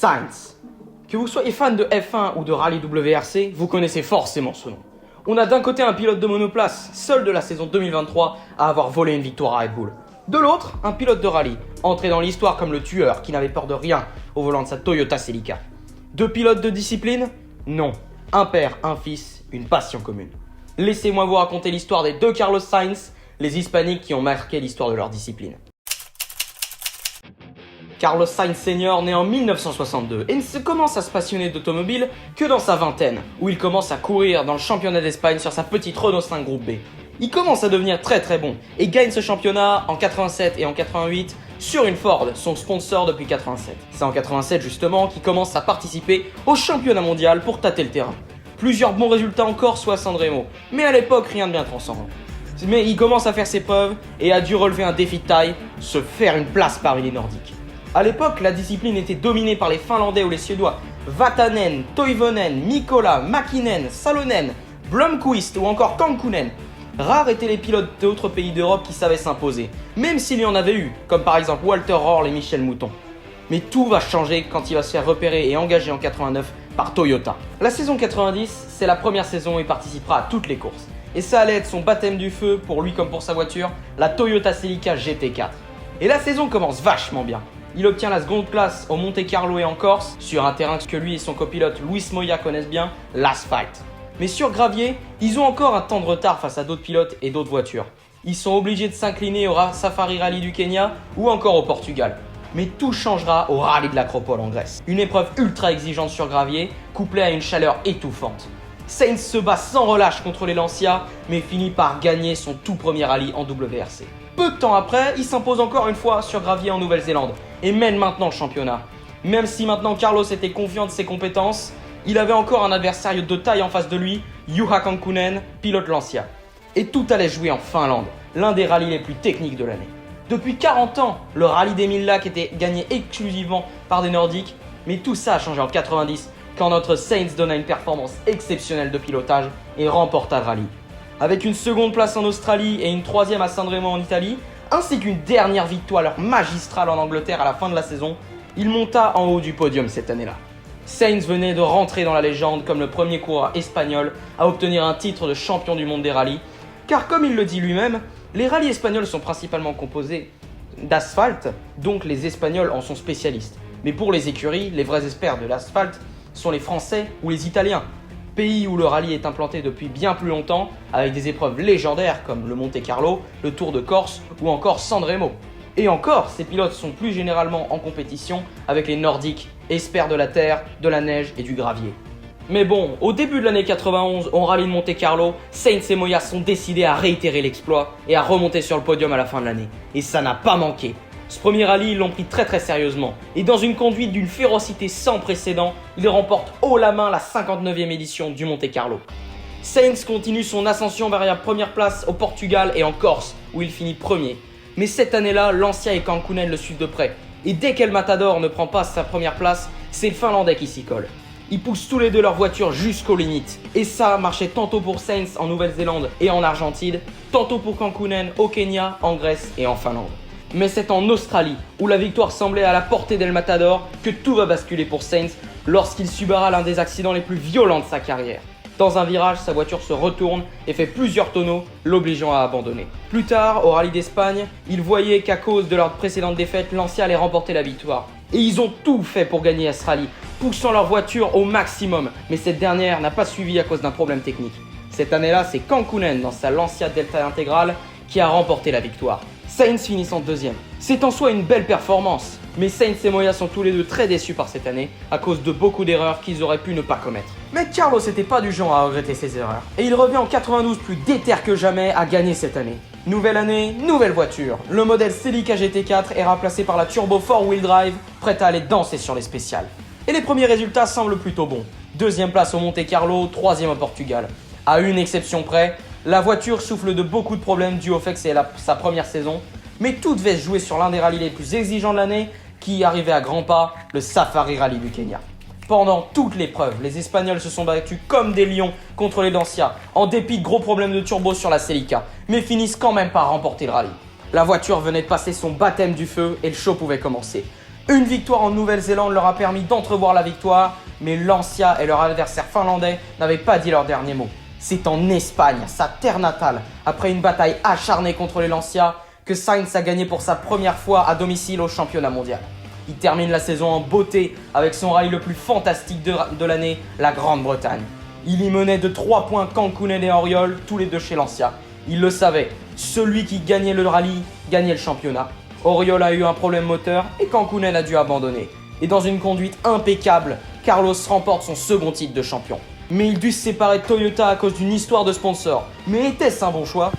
Sainz. Que vous soyez fan de F1 ou de Rallye WRC, vous connaissez forcément ce nom. On a d'un côté un pilote de monoplace, seul de la saison 2023 à avoir volé une victoire à Red Bull. De l'autre, un pilote de rallye, entré dans l'histoire comme le tueur qui n'avait peur de rien au volant de sa Toyota Celica. Deux pilotes de discipline? Non. Un père, un fils, une passion commune. Laissez-moi vous raconter l'histoire des deux Carlos Sainz, les hispaniques qui ont marqué l'histoire de leur discipline. Carlos Sainz Senior naît en 1962 et ne commence à se passionner d'automobile que dans sa vingtaine, où il commence à courir dans le championnat d'Espagne sur sa petite Renault 5 Groupe B. Il commence à devenir très bon et gagne ce championnat en 87 et en 88 sur une Ford, son sponsor depuis 87. C'est en 87 justement qu'il commence à participer au championnat mondial pour tâter le terrain. Plusieurs bons résultats encore soit à Sanremo, mais à l'époque rien de bien transcendant. Mais il commence à faire ses preuves et a dû relever un défi de taille, se faire une place parmi les Nordiques. A l'époque, la discipline était dominée par les Finlandais ou les Suédois Vatanen, Toivonen, Mikkola, Mäkinen, Salonen, Blomqvist ou encore Kankkunen. Rares étaient les pilotes d'autres pays d'Europe qui savaient s'imposer, même s'il y en avait eu, comme par exemple Walter Röhrl et Michel Mouton. Mais tout va changer quand il va se faire repérer et engager en 89 par Toyota. La saison 90, c'est la première saison où il participera à toutes les courses. Et ça allait être son baptême du feu pour lui comme pour sa voiture, la Toyota Celica GT4. Et la saison commence vachement bien. Il obtient la seconde place au Monte Carlo et en Corse, sur un terrain que lui et son copilote Luis Moya connaissent bien, l'asphalte. Mais sur gravier, ils ont encore un temps de retard face à d'autres pilotes et d'autres voitures. Ils sont obligés de s'incliner au Safari Rally du Kenya ou encore au Portugal. Mais tout changera au Rallye de l'Acropole en Grèce. Une épreuve ultra exigeante sur gravier, couplée à une chaleur étouffante. Sainz se bat sans relâche contre les Lancia, mais finit par gagner son tout premier rallye en WRC. Peu de temps après, il s'impose encore une fois sur gravier en Nouvelle-Zélande et mène maintenant le championnat. Même si maintenant Carlos était confiant de ses compétences, il avait encore un adversaire de taille en face de lui, Juha Kankkunen, pilote Lancia. Et tout allait jouer en Finlande, l'un des rallyes les plus techniques de l'année. Depuis 40 ans, le rallye des 1000 lacs était gagné exclusivement par des Nordiques, mais tout ça a changé en 90 quand notre Sainz donna une performance exceptionnelle de pilotage et remporta le rallye. Avec une seconde place en Australie et une troisième à Sanremo en Italie, ainsi qu'une dernière victoire magistrale en Angleterre à la fin de la saison, il monta en haut du podium cette année-là. Sainz venait de rentrer dans la légende comme le premier coureur espagnol à obtenir un titre de champion du monde des rallyes, car comme il le dit lui-même, les rallyes espagnols sont principalement composés d'asphalte, donc les Espagnols en sont spécialistes. Mais pour les écuries, les vrais experts de l'asphalte sont les Français ou les Italiens, pays où le rallye est implanté depuis bien plus longtemps, avec des épreuves légendaires comme le Monte Carlo, le Tour de Corse ou encore Sanremo. Et encore, ces pilotes sont plus généralement en compétition avec les Nordiques, experts de la terre, de la neige et du gravier. Mais bon, au début de l'année 91, au rallye de Monte Carlo, Sainz et Moya sont décidés à réitérer l'exploit et à remonter sur le podium à la fin de l'année. Et ça n'a pas manqué. Ce premier rallye, ils l'ont pris très sérieusement. Et dans une conduite d'une férocité sans précédent, ils remportent haut la main la 59e édition du Monte Carlo. Sainz continue son ascension vers la première place au Portugal et en Corse, où il finit premier. Mais cette année-là, Lancia et Kankkunen le suivent de près. Et dès qu'El Matador ne prend pas sa première place, c'est le Finlandais qui s'y colle. Ils poussent tous les deux leur voiture jusqu'aux limites. Et ça marchait tantôt pour Sainz en Nouvelle-Zélande et en Argentine, tantôt pour Kankkunen au Kenya, en Grèce et en Finlande. Mais c'est en Australie, où la victoire semblait à la portée d'El Matador, que tout va basculer pour Sainz lorsqu'il subira l'un des accidents les plus violents de sa carrière. Dans un virage, sa voiture se retourne et fait plusieurs tonneaux, l'obligeant à abandonner. Plus tard, au rallye d'Espagne, ils voyaient qu'à cause de leur précédente défaite, Lancia allait remporter la victoire. Et ils ont tout fait pour gagner à ce rallye, poussant leur voiture au maximum. Mais cette dernière n'a pas suivi à cause d'un problème technique. Cette année-là, c'est Kankkunen, dans sa Lancia Delta intégrale, qui a remporté la victoire. Sainz finissant deuxième. C'est en soi une belle performance, mais Sainz et Moya sont tous les deux très déçus par cette année à cause de beaucoup d'erreurs qu'ils auraient pu ne pas commettre. Mais Carlos n'était pas du genre à regretter ses erreurs, et il revient en 92 plus déter que jamais à gagner cette année. Nouvelle année, nouvelle voiture. Le modèle Celica GT4 est remplacé par la Turbo 4-Wheel Drive, prête à aller danser sur les spéciales. Et les premiers résultats semblent plutôt bons. Deuxième place au Monte Carlo, troisième au Portugal. À une exception près, la voiture souffle de beaucoup de problèmes dus au fait que c'est sa première saison, mais tout devait se jouer sur l'un des rallyes les plus exigeants de l'année qui arrivait à grands pas, le Safari Rally du Kenya. Pendant toute l'épreuve, les Espagnols se sont battus comme des lions contre les Lancia, en dépit de gros problèmes de turbo sur la Celica, mais finissent quand même par remporter le rallye. La voiture venait de passer son baptême du feu et le show pouvait commencer. Une victoire en Nouvelle-Zélande leur a permis d'entrevoir la victoire, mais Lancia et leur adversaire finlandais n'avaient pas dit leur dernier mot. C'est en Espagne, sa terre natale, après une bataille acharnée contre les Lancia, que Sainz a gagné pour sa première fois à domicile au championnat mondial. Il termine la saison en beauté avec son rallye le plus fantastique de l'année, la Grande-Bretagne. Il y menait de 3 points Kankkunen et Auriol, tous les deux chez Lancia. Il le savait, celui qui gagnait le rallye gagnait le championnat. Auriol a eu un problème moteur et Kankkunen a dû abandonner. Et dans une conduite impeccable, Carlos remporte son second titre de champion. Mais il dut se séparer de Toyota à cause d'une histoire de sponsor. Mais était-ce un bon choix ?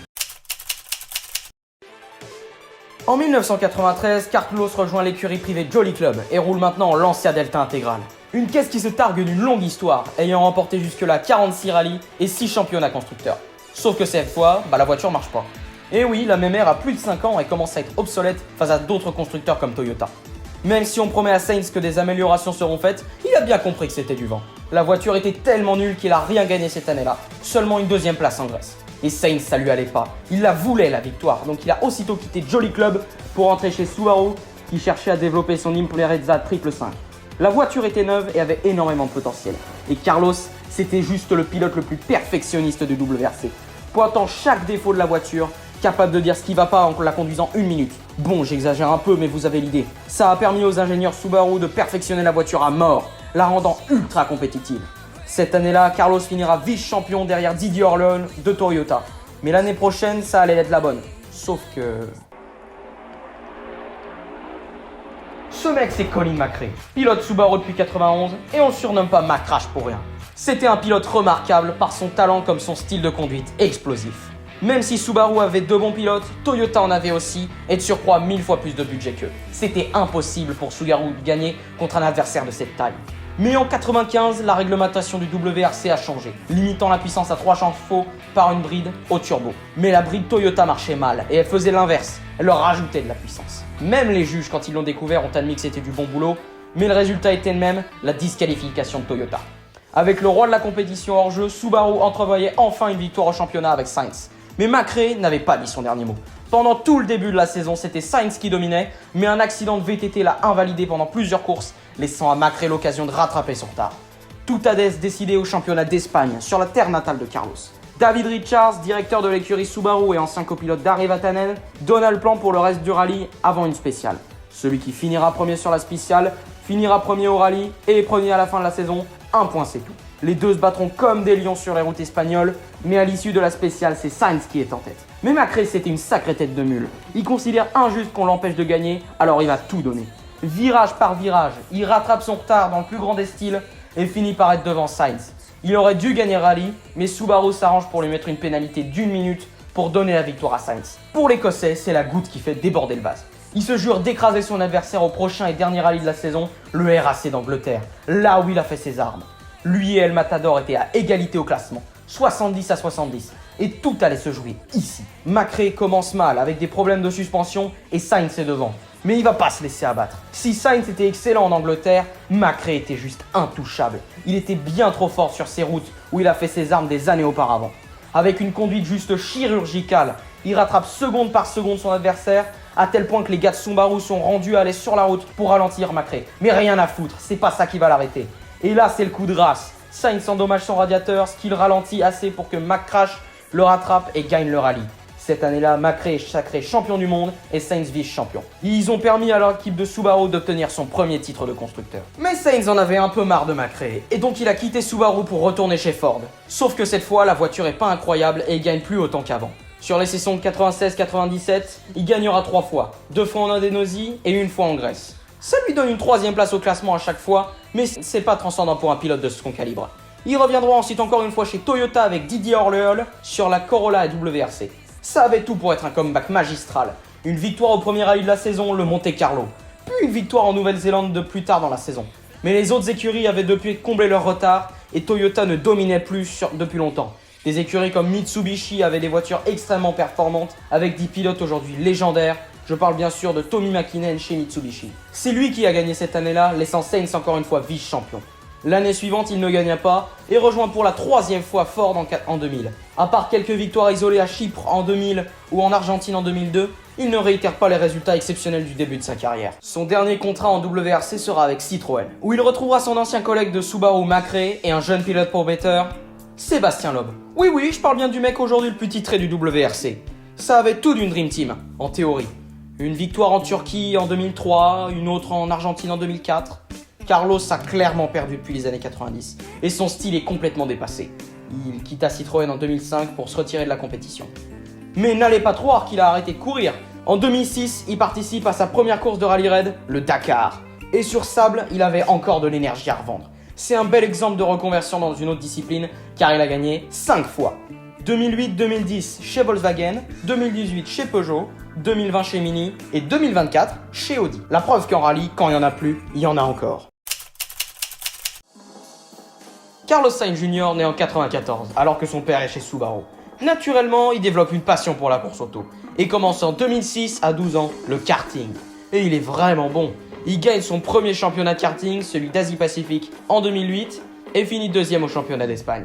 En 1993, Carlos rejoint l'écurie privée Jolly Club et roule maintenant en Lancia Delta Intégrale. Une caisse qui se targue d'une longue histoire, ayant remporté jusque-là 46 rallyes et 6 championnats constructeurs. Sauf que cette fois, la voiture marche pas. Et oui, la MMR a plus de 5 ans et commence à être obsolète face à d'autres constructeurs comme Toyota. Même si on promet à Sainz que des améliorations seront faites, il a bien compris que c'était du vent. La voiture était tellement nulle qu'il a rien gagné cette année-là, seulement une 2e place en Grèce. Et Sainz, ça lui allait pas. Il la voulait la victoire, donc il a aussitôt quitté Jolly Club pour rentrer chez Subaru qui cherchait à développer son Impreza 555. La voiture était neuve et avait énormément de potentiel. Et Carlos, c'était juste le pilote le plus perfectionniste du WRC, pointant chaque défaut de la voiture, capable de dire ce qui va pas en la conduisant 1 minute. Bon, j'exagère un peu, mais vous avez l'idée. Ça a permis aux ingénieurs Subaru de perfectionner la voiture à mort, la rendant ultra compétitive. Cette année-là, Carlos finira vice-champion derrière Didier Orleans de Toyota. Mais l'année prochaine, ça allait être la bonne. Sauf que... Ce mec, c'est Colin McRae, pilote Subaru depuis 91, et on le surnomme pas McCrash pour rien. C'était un pilote remarquable par son talent comme son style de conduite explosif. Même si Subaru avait 2 bons pilotes, Toyota en avait aussi, et de surcroît 1000 fois plus de budget qu'eux. C'était impossible pour Subaru de gagner contre un adversaire de cette taille. Mais en 95, la réglementation du WRC a changé, limitant la puissance à 3 chevaux par une bride au turbo. Mais la bride Toyota marchait mal, et elle faisait l'inverse, elle leur rajoutait de la puissance. Même les juges, quand ils l'ont découvert, ont admis que c'était du bon boulot, mais le résultat était le même, la disqualification de Toyota. Avec le roi de la compétition hors jeu, Subaru entrevoyait enfin une victoire au championnat avec Sainz. Mais McRae n'avait pas dit son dernier mot. Pendant tout le début de la saison, c'était Sainz qui dominait, mais un accident de VTT l'a invalidé pendant plusieurs courses, laissant à McRae l'occasion de rattraper son retard. Tout a décidé au championnat d'Espagne, sur la terre natale de Carlos. David Richards, directeur de l'écurie Subaru et ancien copilote d'Ari Vatanen, donna le plan pour le reste du rallye avant une spéciale. Celui qui finira premier sur la spéciale finira premier au rallye et premier à la fin de la saison, un point c'est tout. Les deux se battront comme des lions sur les routes espagnoles, mais à l'issue de la spéciale, c'est Sainz qui est en tête. Mais McRae, c'était une sacrée tête de mule. Il considère injuste qu'on l'empêche de gagner, alors il va tout donner. Virage par virage, il rattrape son retard dans le plus grand des styles et finit par être devant Sainz. Il aurait dû gagner le rallye, mais Subaru s'arrange pour lui mettre une pénalité d'1 minute pour donner la victoire à Sainz. Pour l'Écossais, c'est la goutte qui fait déborder le vase. Il se jure d'écraser son adversaire au prochain et dernier rallye de la saison, le RAC d'Angleterre, là où il a fait ses armes. Lui et El Matador étaient à égalité au classement, 70 à 70, et tout allait se jouer ici. McRae commence mal avec des problèmes de suspension et Sainz est devant. Mais il va pas se laisser abattre. Si Sainz était excellent en Angleterre, McRae était juste intouchable. Il était bien trop fort sur ses routes où il a fait ses armes des années auparavant. Avec une conduite juste chirurgicale, il rattrape seconde par seconde son adversaire, à tel point que les gars de Subaru sont rendus à aller sur la route pour ralentir McRae. Mais rien à foutre, c'est pas ça qui va l'arrêter. Et là, c'est le coup de grâce. Sainz endommage son radiateur, ce qui le ralentit assez pour que McCrash le rattrape et gagne le rallye. Cette année-là, McRae est sacré champion du monde et Sainz vice-champion. Ils ont permis à l'équipe de Subaru d'obtenir son premier titre de constructeur. Mais Sainz en avait un peu marre de McRae, et donc il a quitté Subaru pour retourner chez Ford. Sauf que cette fois, la voiture est pas incroyable et il gagne plus autant qu'avant. Sur les sessions de 96-97, il gagnera 3 fois, 2 fois en Indonésie et 1 fois en Grèce. Ça lui donne une 3e place au classement à chaque fois, mais c'est pas transcendant pour un pilote de son calibre. Il reviendra ensuite encore une fois chez Toyota avec Didier Orleans sur la Corolla et WRC. Ça avait tout pour être un comeback magistral. Une victoire au premier rallye de la saison, le Monte Carlo. Puis une victoire en Nouvelle-Zélande de plus tard dans la saison. Mais les autres écuries avaient depuis comblé leur retard et Toyota ne dominait plus depuis longtemps. Des écuries comme Mitsubishi avaient des voitures extrêmement performantes avec des pilotes aujourd'hui légendaires. Je parle bien sûr de Tommi Mäkinen chez Mitsubishi. C'est lui qui a gagné cette année-là, laissant Sainz encore une fois vice-champion. L'année suivante, il ne gagna pas et rejoint pour la 3e fois Ford en 2000. À part quelques victoires isolées à Chypre en 2000 ou en Argentine en 2002, il ne réitère pas les résultats exceptionnels du début de sa carrière. Son dernier contrat en WRC sera avec Citroën, où il retrouvera son ancien collègue de Subaru Macrae et un jeune pilote prometteur, Sébastien Loeb. Oui, je parle bien du mec aujourd'hui le plus titré du WRC. Ça avait tout d'une Dream Team, en théorie. Une victoire en Turquie en 2003, une autre en Argentine en 2004. Carlos a clairement perdu depuis les années 90 et son style est complètement dépassé. Il quitta Citroën en 2005 pour se retirer de la compétition. Mais n'allez pas croire qu'il a arrêté de courir. En 2006, il participe à sa première course de rallye raid, le Dakar. Et sur sable, il avait encore de l'énergie à revendre. C'est un bel exemple de reconversion dans une autre discipline car il a gagné 5 fois. 2008-2010 chez Volkswagen, 2018 chez Peugeot, 2020 chez Mini et 2024 chez Audi. La preuve qu'en rallye, quand il n'y en a plus, il y en a encore. Carlos Sainz Jr. naît en 94, alors que son père est chez Subaru. Naturellement, il développe une passion pour la course auto et commence en 2006 à 12 ans le karting. Et il est vraiment bon. Il gagne son premier championnat de karting, celui d'Asie-Pacifique, en 2008 et finit 2e au championnat d'Espagne.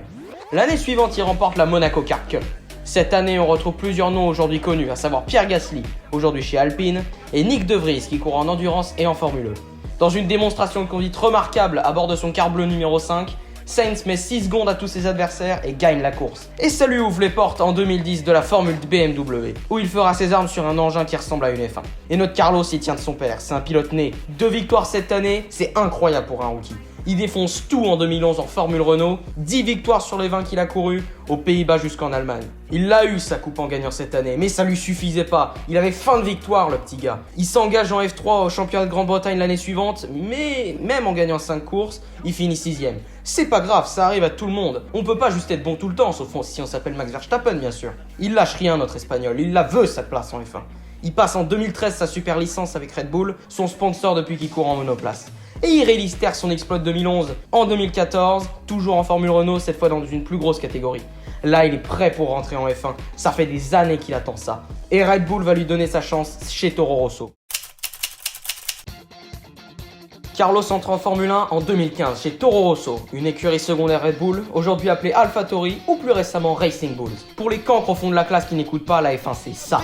L'année suivante, il remporte la Monaco Kart Cup. Cette année, on retrouve plusieurs noms aujourd'hui connus, à savoir Pierre Gasly, aujourd'hui chez Alpine, et Nick De Vries, qui court en endurance et en Formule E. Dans une démonstration de conduite remarquable à bord de son car bleu numéro 5, Sainz met 6 secondes à tous ses adversaires et gagne la course. Et ça lui ouvre les portes en 2010 de la Formule BMW, où il fera ses armes sur un engin qui ressemble à une F1. Et notre Carlos y tient de son père, c'est un pilote né. 2 victoires cette année, c'est incroyable pour un rookie. Il défonce tout en 2011 en Formule Renault, 10 victoires sur les 20 qu'il a couru, aux Pays-Bas jusqu'en Allemagne. Il l'a eu sa coupe en gagnant cette année, mais ça lui suffisait pas. Il avait faim de victoire, le petit gars. Il s'engage en F3 au championnat de Grande-Bretagne l'année suivante, mais même en gagnant 5 courses, il finit 6ème. C'est pas grave, ça arrive à tout le monde. On peut pas juste être bon tout le temps, sauf si on s'appelle Max Verstappen bien sûr. Il lâche rien notre espagnol, il la veut sa place en F1. Il passe en 2013 sa super licence avec Red Bull, son sponsor depuis qu'il court en monoplace. Et il réitère son exploit de 2011 en 2014, toujours en Formule Renault, cette fois dans une plus grosse catégorie. Là, il est prêt pour rentrer en F1, ça fait des années qu'il attend ça. Et Red Bull va lui donner sa chance chez Toro Rosso. Carlos entre en Formule 1 en 2015 chez Toro Rosso, une écurie secondaire Red Bull, aujourd'hui appelée AlphaTauri ou plus récemment Racing Bulls. Pour les cancres au fond de la classe qui n'écoutent pas, la F1 c'est ça.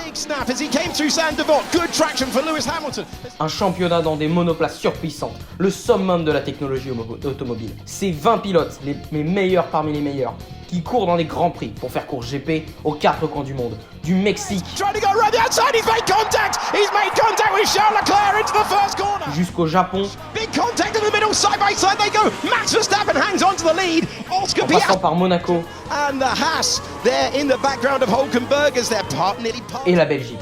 Un championnat dans des monoplaces surpuissantes, le summum de la technologie automobile. C'est 20 pilotes, les meilleurs parmi les meilleurs, qui courent dans les grands prix pour faire course GP aux 4 coins du monde, du Mexique jusqu'au Japon, en passant par Monaco et la Belgique.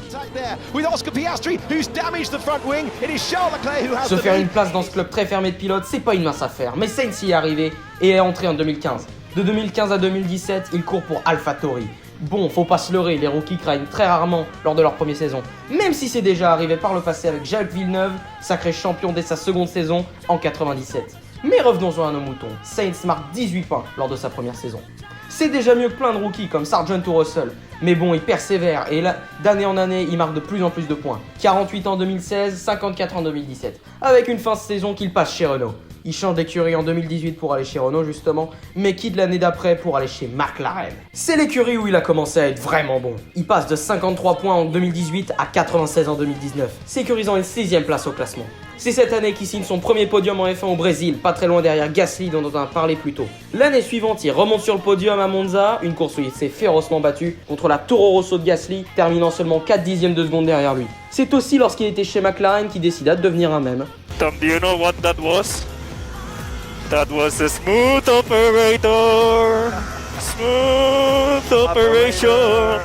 Se faire une place dans ce club très fermé de pilotes, c'est pas une mince affaire, mais Sainz y est arrivé et est entré en 2015. De 2015 à 2017, il court pour AlphaTauri. Bon, faut pas se leurrer, les rookies craignent très rarement lors de leur première saison. Même si c'est déjà arrivé par le passé avec Jacques Villeneuve, sacré champion dès sa seconde saison en 97. Mais revenons-en à nos moutons. Sainz marque 18 points lors de sa première saison. C'est déjà mieux que plein de rookies comme Sargent ou Russell. Mais bon, il persévère et là, d'année en année, il marque de plus en plus de points. 48 en 2016, 54 en 2017. Avec une fin de saison qu'il passe chez Renault. Il change d'écurie en 2018 pour aller chez Renault justement, mais quitte l'année d'après pour aller chez McLaren. C'est l'écurie où il a commencé à être vraiment bon. Il passe de 53 points en 2018 à 96 en 2019, sécurisant une 6ème place au classement. C'est cette année qu'il signe son premier podium en F1 au Brésil, pas très loin derrière Gasly dont on a parlé plus tôt. L'année suivante, il remonte sur le podium à Monza, une course où il s'est férocement battu contre la Toro Rosso de Gasly, terminant seulement 4 dixièmes de seconde derrière lui. C'est aussi lorsqu'il était chez McLaren qu'il décida de devenir un mème. Tom, do you know what that was? That was a smooth operator. Smooth operator.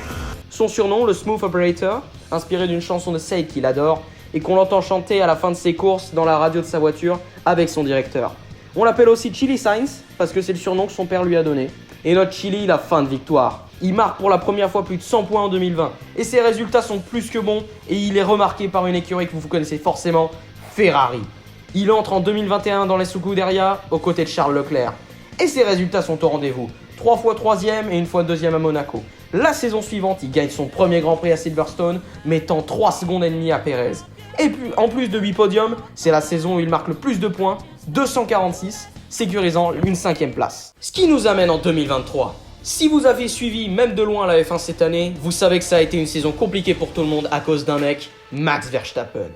Son surnom, le Smooth Operator, inspiré d'une chanson de Sade qu'il adore et qu'on l'entend chanter à la fin de ses courses dans la radio de sa voiture avec son directeur. On l'appelle aussi Chili Sainz parce que c'est le surnom que son père lui a donné. Et notre Chili, il a faim de victoire. Il marque pour la première fois plus de 100 points en 2020 et ses résultats sont plus que bons et il est remarqué par une écurie que vous connaissez forcément, Ferrari. Il entre en 2021 dans les Scuderia aux côtés de Charles Leclerc. Et ses résultats sont au rendez-vous. 3 fois 3ème et 1 fois 2ème à Monaco. La saison suivante, il gagne son premier Grand Prix à Silverstone, mettant 3 secondes et demie à Pérez. Et puis, en plus de 8 podiums, c'est la saison où il marque le plus de points, 246, sécurisant une 5e place. Ce qui nous amène en 2023. Si vous avez suivi même de loin la F1 cette année, vous savez que ça a été une saison compliquée pour tout le monde à cause d'un mec, Max Verstappen.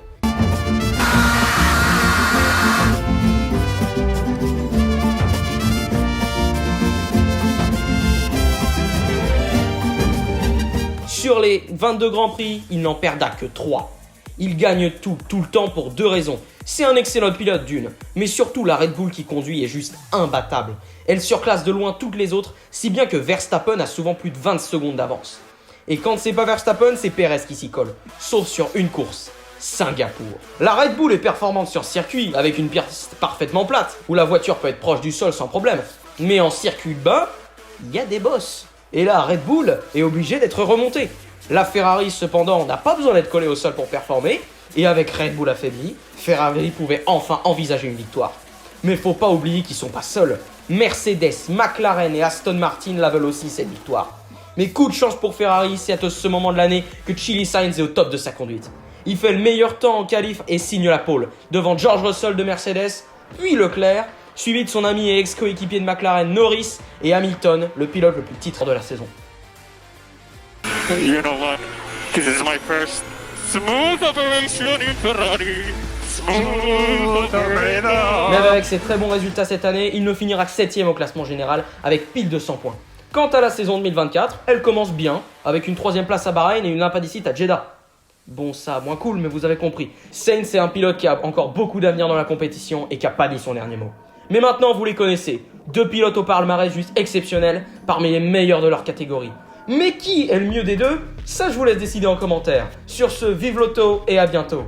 Sur les 22 Grands Prix, il n'en perda que 3. Il gagne tout le temps pour 2 raisons. C'est un excellent pilote d'une, mais surtout la Red Bull qui conduit est juste imbattable. Elle surclasse de loin toutes les autres, si bien que Verstappen a souvent plus de 20 secondes d'avance. Et quand c'est pas Verstappen, c'est Perez qui s'y colle, sauf sur une course, Singapour. La Red Bull est performante sur circuit, avec une piste parfaitement plate, où la voiture peut être proche du sol sans problème. Mais en circuit bas, il y a des bosses. Et là, Red Bull est obligé d'être remontée. La Ferrari, cependant, n'a pas besoin d'être collée au sol pour performer, et avec Red Bull affaibli, Ferrari pouvait enfin envisager une victoire. Mais faut pas oublier qu'ils sont pas seuls. Mercedes, McLaren et Aston Martin la veulent aussi cette victoire. Mais coup de chance pour Ferrari, c'est à ce moment de l'année que Carlos Sainz est au top de sa conduite. Il fait le meilleur temps en qualif et signe la pole, devant George Russell de Mercedes, puis Leclerc, suivi de son ami et ex-coéquipier de McLaren Norris et Hamilton, le pilote le plus titré de la saison. You know what? This is my first smooth operation in Ferrari. Smooth operator. Mais avec ses très bons résultats cette année, il ne finira que 7ème au classement général avec pile de 100 points. Quant à la saison 2024, elle commence bien, avec une 3ème place à Bahreïn et une impadicite à Jeddah. Bon, ça, moins cool, mais vous avez compris. Sainz est un pilote qui a encore beaucoup d'avenir dans la compétition et qui a pas dit son dernier mot. Mais maintenant, vous les connaissez. 2 pilotes au palmarès juste exceptionnels, parmi les meilleurs de leur catégorie. Mais qui est le mieux des deux? Ça, je vous laisse décider en commentaire. Sur ce, vive l'auto et à bientôt.